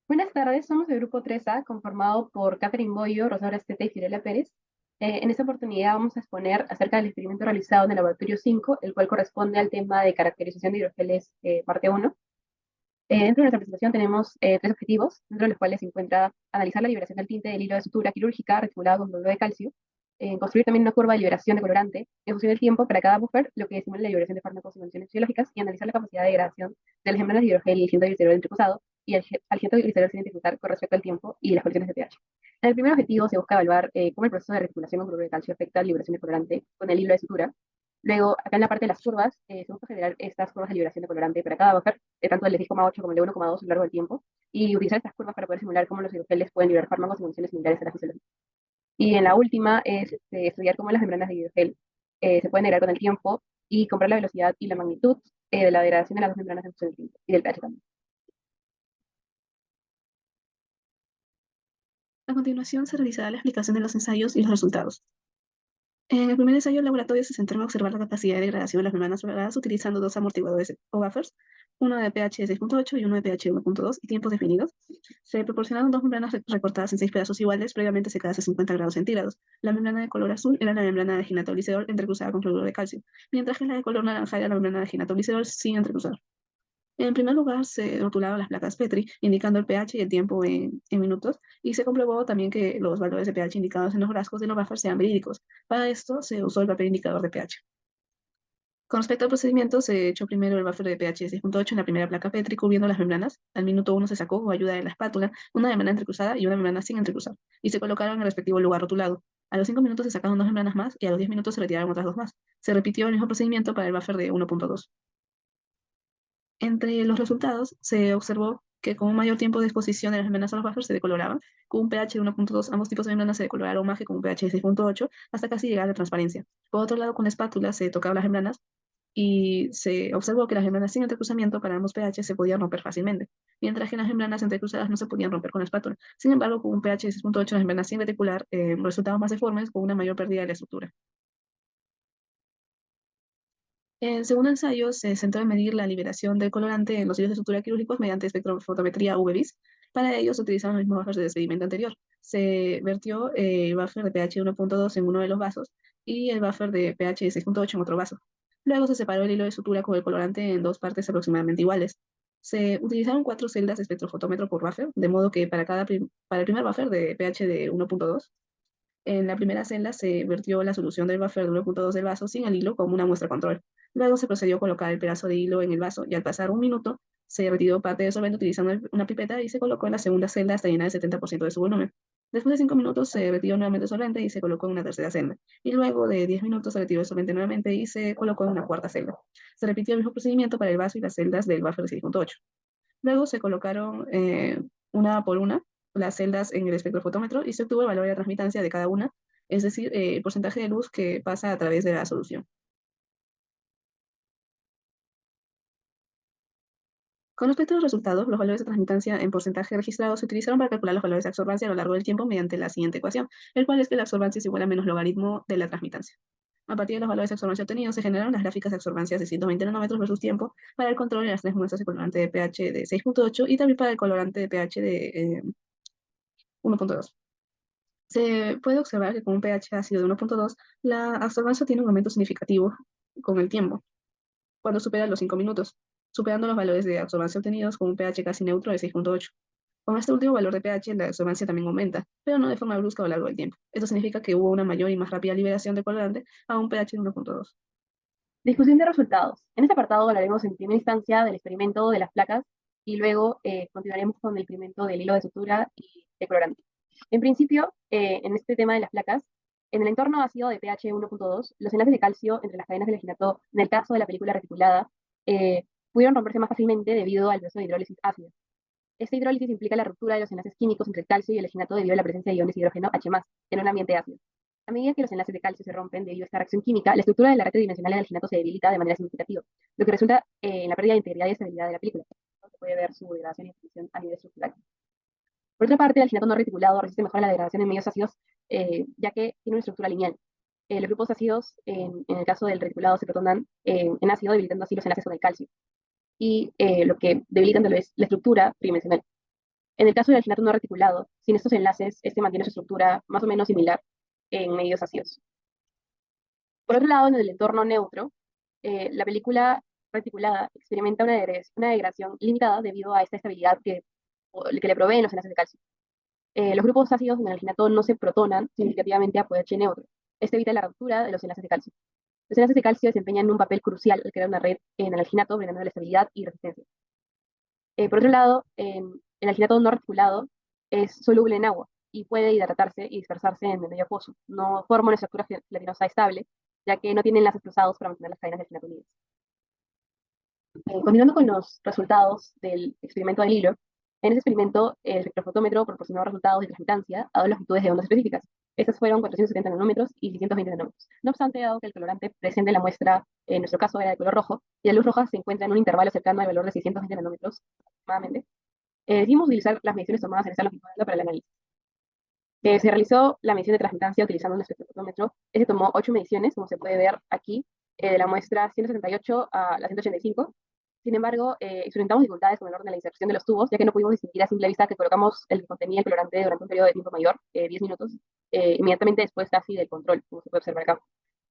Buenas tardes, somos el grupo 3A, conformado por Catherine Boyo, Rosaura Esteta y Fiorella Pérez. En esta oportunidad vamos a exponer acerca del experimento realizado en el laboratorio 5, el cual corresponde al tema de caracterización de hidrogeles, parte 1. Dentro de nuestra presentación tenemos tres objetivos, dentro de los cuales se encuentra analizar la liberación del tinte del hilo de sutura quirúrgica reticulado con cloruro de calcio, construir también una curva de liberación de colorante en función del tiempo para cada buffer, lo que simula la liberación de fármacos y condiciones fisiológicas, y analizar la capacidad de degradación de las membranas de hidrogel y el glicerol entrecruzado y al glicerol sin identificar con respecto al tiempo y las condiciones de pH. En el primer objetivo se busca evaluar cómo el proceso de reticulación con cloruro de calcio afecta la liberación de colorante con el hilo de sutura. Luego, acá en la parte de las curvas, se busca generar estas curvas de liberación de colorante para cada buffer, tanto el de 6,8 como el de 1,2 a lo largo del tiempo, y utilizar estas curvas para poder simular cómo los hidrogeles pueden liberar fármacos en condiciones similares a las fisiológicas. Y en la última es estudiar cómo las membranas de hidrogel se pueden degradar con el tiempo y comparar la velocidad y la magnitud de la degradación de las dos membranas en función del tiempo y del pH también. A continuación se realizará la explicación de los ensayos y los resultados. En el primer ensayo, el laboratorio se centró en observar la capacidad de degradación de las membranas florales utilizando dos amortiguadores o buffers, uno de pH 6,8 y uno de pH 1,2 y tiempos definidos. Se proporcionaron dos membranas recortadas en seis pedazos iguales, previamente secadas a 50 grados centígrados. La membrana de color azul era la membrana de ginatoglicerol entrecruzada con cloruro de calcio, mientras que la de color naranja era la membrana de ginatoglicerol sin entrecruzar. En primer lugar, se rotularon las placas Petri, indicando el pH y el tiempo en minutos, y se comprobó también que los valores de pH indicados en los frascos de los buffers sean verídicos. Para esto, se usó el papel indicador de pH. Con respecto al procedimiento, se echó primero el buffer de pH 6,8 en la primera placa Petri, cubriendo las membranas. Al minuto 1 se sacó, con ayuda de la espátula, una membrana entrecruzada y una membrana sin entrecruzar, y se colocaron en el respectivo lugar rotulado. A los 5 minutos se sacaron dos membranas más y a los 10 minutos se retiraron otras dos más. Se repitió el mismo procedimiento para el buffer de 1,2. Entre los resultados, se observó que con un mayor tiempo de exposición de las membranas a los buffers se decoloraban. Con un pH de 1,2, ambos tipos de membranas se decoloraron más que con un pH de 6,8, hasta casi llegar a la transparencia. Por otro lado, con la espátula se tocaban las membranas y se observó que las membranas sin entrecruzamiento para ambos pH se podían romper fácilmente, mientras que las membranas entrecruzadas no se podían romper con la espátula. Sin embargo, con un pH de 6,8, las membranas sin reticular resultaban más deformes con una mayor pérdida de la estructura. El segundo ensayo se centró en medir la liberación del colorante en los hilos de sutura quirúrgicos mediante espectrofotometría UV-Vis. Para ello se utilizaron los mismos buffers del experimento anterior. Se vertió el buffer de pH 1,2 en uno de los vasos y el buffer de pH 6,8 en otro vaso. Luego se separó el hilo de sutura con el colorante en dos partes aproximadamente iguales. Se utilizaron cuatro celdas de espectrofotómetro por buffer, de modo que para el primer buffer de pH de 1,2 en la primera celda se vertió la solución del buffer de 1,2 del vaso sin el hilo como una muestra control. Luego se procedió a colocar el pedazo de hilo en el vaso y al pasar un minuto se retiró parte del solvente utilizando una pipeta y se colocó en la segunda celda hasta llenar el 70% de su volumen. Después de 5 minutos se retiró nuevamente el solvente y se colocó en una tercera celda. Y luego de 10 minutos se retiró el solvente nuevamente y se colocó en una cuarta celda. Se repitió el mismo procedimiento para el vaso y las celdas del buffer de 6,8. Luego se colocaron una por una las celdas en el espectrofotómetro y se obtuvo el valor de la transmitancia de cada una, es decir, el porcentaje de luz que pasa a través de la solución. Con respecto a los resultados, los valores de transmitancia en porcentaje registrados se utilizaron para calcular los valores de absorbancia a lo largo del tiempo mediante la siguiente ecuación, el cual es que la absorbancia es igual a menos logaritmo de la transmitancia. A partir de los valores de absorbancia obtenidos, se generaron las gráficas de absorbancia de 120 nanómetros versus tiempo para el control de las tres muestras de colorante de pH de 6,8 y también para el colorante de pH de 1,2. Se puede observar que con un pH ácido de 1,2, la absorbancia tiene un aumento significativo con el tiempo, cuando supera los 5 minutos, superando los valores de absorbancia obtenidos con un pH casi neutro de 6,8. Con este último valor de pH, la absorbancia también aumenta, pero no de forma brusca a lo largo del tiempo. Esto significa que hubo una mayor y más rápida liberación de colorante a un pH de 1,2. Discusión de resultados. En este apartado hablaremos en primera instancia del experimento de las placas y luego continuaremos con el experimento del hilo de sutura y de colorante. En principio, en este tema de las placas, en el entorno ácido de pH 1,2, los enlaces de calcio entre las cadenas del hexinato, en el caso de la película reticulada, pudieron romperse más fácilmente debido al proceso de hidrólisis ácida. Esta hidrólisis implica la ruptura de los enlaces químicos entre el calcio y el hexinato debido a la presencia de iones de hidrógeno H+, en un ambiente ácido. A medida que los enlaces de calcio se rompen debido a esta reacción química, la estructura de la red tridimensional del alginato se debilita de manera significativa, lo que resulta en la pérdida de integridad y estabilidad de la película. Se puede ver su degradación y extensión a nivel estructural. Por otra parte, el alginato no reticulado resiste mejor a la degradación en medios ácidos, ya que tiene una estructura lineal. Los grupos ácidos, en el caso del reticulado, se protonan en ácido, debilitando así los enlaces con el calcio, y lo que debilitan tal vez la estructura tridimensional. En el caso del alginato no reticulado, sin estos enlaces, este mantiene su estructura más o menos similar en medios ácidos. Por otro lado, en el entorno neutro, la película reticulada experimenta una degradación limitada debido a esta estabilidad que le proveen los enlaces de calcio. Los grupos ácidos en el alginato no se protonan significativamente a pH neutro. Esto evita la ruptura de los enlaces de calcio. Los enlaces de calcio desempeñan un papel crucial al crear una red en el alginato, brindando la estabilidad y resistencia. Por otro lado, el alginato no reticulado es soluble en agua y puede hidratarse y dispersarse en el medio acuoso. No forma una estructura gelatinosa estable, ya que no tiene enlaces cruzados para mantener las cadenas de alginato unidas. Continuando con los resultados del experimento del hilo, en ese experimento el espectrofotómetro proporcionó resultados de transmitancia a dos longitudes de ondas específicas. Estas fueron 470 nanómetros y 620 nanómetros. No obstante, dado que el colorante presente en la muestra, en nuestro caso, era de color rojo, y la luz roja se encuentra en un intervalo cercano al valor de 620 nanómetros aproximadamente, decidimos utilizar las mediciones tomadas en esta longitud para el análisis. Se realizó la medición de transmitancia utilizando un espectrofotómetro. Este tomó 8 mediciones, como se puede ver aquí, de la muestra 178 a la 185. Sin embargo, experimentamos dificultades con el orden de la inserción de los tubos, ya que no pudimos distinguir a simple vista que colocamos el que contenía el colorante durante un periodo de tiempo mayor, 10 minutos, inmediatamente después casi del control, como se puede observar acá.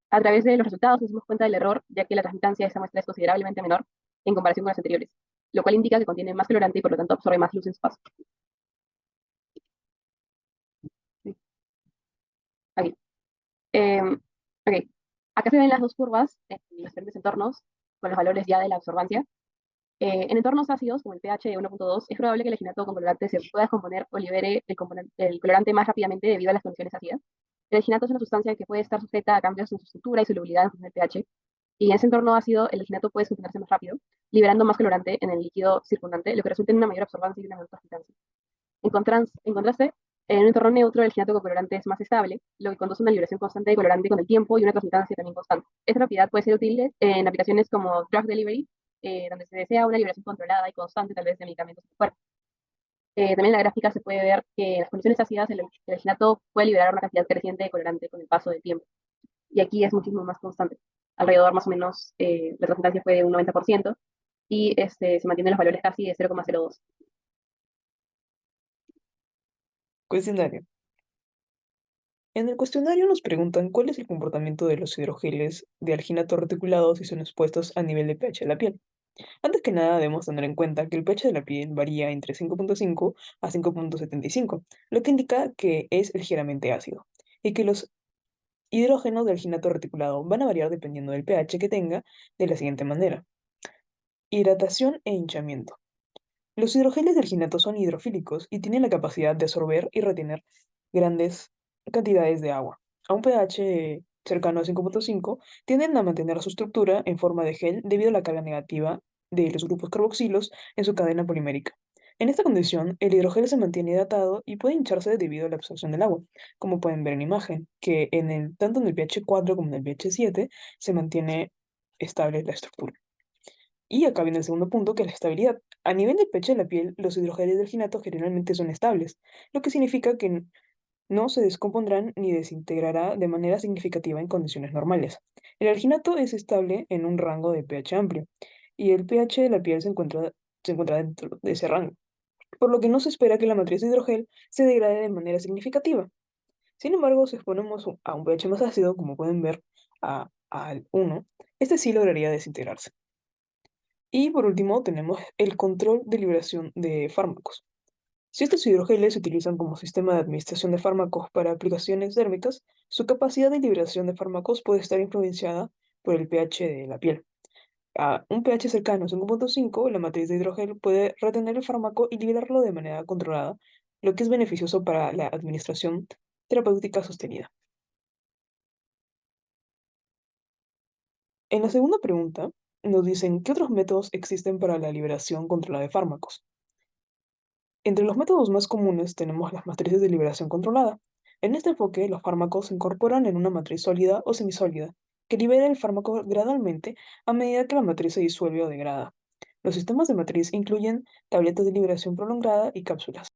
A través de los resultados nos dimos cuenta del error, ya que la transmitancia de esta muestra es considerablemente menor en comparación con las anteriores, lo cual indica que contiene más colorante y por lo tanto absorbe más luz en su paso. Sí, aquí. Ok, acá se ven las dos curvas en los diferentes entornos con los valores ya de la absorbancia. En entornos ácidos, como el pH de 1.2, es probable que el alginato con colorante se pueda descomponer o libere el colorante más rápidamente debido a las condiciones ácidas. El alginato es una sustancia que puede estar sujeta a cambios en su estructura y solubilidad en función del pH, y en ese entorno ácido el alginato puede suspenderse más rápido, liberando más colorante en el líquido circundante, lo que resulta en una mayor absorbancia y una menor transmitancia. En contraste, en un entorno neutro, el alginato con colorante es más estable, lo que conduce a una liberación constante de colorante con el tiempo y una transmitancia también constante. Esta propiedad puede ser útil en aplicaciones como drug delivery, donde se desea una liberación controlada y constante, tal vez, de medicamentos en el cuerpo. También en la gráfica se puede ver que en las condiciones ácidas el alginato puede liberar una cantidad creciente de colorante con el paso del tiempo. Y aquí es muchísimo más constante. Alrededor más o menos la transmitancia fue de un 90% y se mantienen los valores casi de 0,02. Cuestionario. En el cuestionario nos preguntan cuál es el comportamiento de los hidrogeles de alginato reticulado si son expuestos a nivel de pH de la piel. Antes que nada debemos tener en cuenta que el pH de la piel varía entre 5.5 a 5.75, lo que indica que es ligeramente ácido, y que los hidrógenos de alginato reticulado van a variar dependiendo del pH que tenga de la siguiente manera. Hidratación e hinchamiento. Los hidrogeles de alginato son hidrofílicos y tienen la capacidad de absorber y retener grandes cantidades de agua. A un pH cercano a 5.5, tienden a mantener su estructura en forma de gel debido a la carga negativa de los grupos carboxilos en su cadena polimérica. En esta condición, el hidrogel se mantiene hidratado y puede hincharse debido a la absorción del agua, como pueden ver en la imagen, que tanto en el pH 4 como en el pH 7 se mantiene estable la estructura. Y acá viene el segundo punto, que es la estabilidad. A nivel del pH de la piel, los hidrogeles de alginato generalmente son estables, lo que significa que no se descompondrán ni desintegrará de manera significativa en condiciones normales. El alginato es estable en un rango de pH amplio, y el pH de la piel se encuentra dentro de ese rango, por lo que no se espera que la matriz de hidrogel se degrade de manera significativa. Sin embargo, si exponemos a un pH más ácido, como pueden ver al 1, este sí lograría desintegrarse. Y por último, tenemos el control de liberación de fármacos. Si estos hidrogeles se utilizan como sistema de administración de fármacos para aplicaciones dérmicas, su capacidad de liberación de fármacos puede estar influenciada por el pH de la piel. A un pH cercano a 5.5, la matriz de hidrogel puede retener el fármaco y liberarlo de manera controlada, lo que es beneficioso para la administración terapéutica sostenida. En la segunda pregunta, nos dicen qué otros métodos existen para la liberación controlada de fármacos. Entre los métodos más comunes tenemos las matrices de liberación controlada. En este enfoque, los fármacos se incorporan en una matriz sólida o semisólida, que libera el fármaco gradualmente a medida que la matriz se disuelve o degrada. Los sistemas de matriz incluyen tabletas de liberación prolongada y cápsulas.